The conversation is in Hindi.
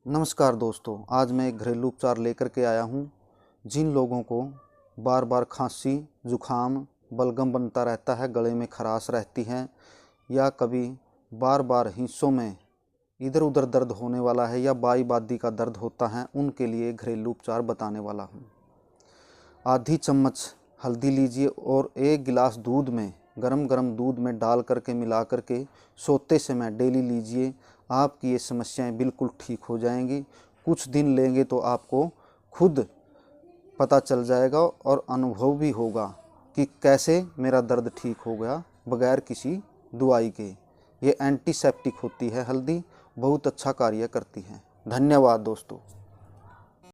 नमस्कार दोस्तों, आज मैं एक घरेलू उपचार लेकर के आया हूँ। जिन लोगों को बार बार खांसी, जुखाम, बलगम बनता रहता है, गले में खराश रहती है या कभी बार बार हिस्सों में इधर उधर दर्द होने वाला है या बाई बादी का दर्द होता है, उनके लिए घरेलू उपचार बताने वाला हूँ। आधी चम्मच हल्दी लीजिए और 1 गिलास दूध में गरम गरम दूध में डाल करके मिला करके सोते समय डेली लीजिए। आपकी ये समस्याएं बिल्कुल ठीक हो जाएंगी। कुछ दिन लेंगे तो आपको खुद पता चल जाएगा और अनुभव भी होगा कि कैसे मेरा दर्द ठीक हो गया बगैर किसी दवाई के। ये एंटीसेप्टिक होती है हल्दी, बहुत अच्छा कार्य करती है। धन्यवाद दोस्तों।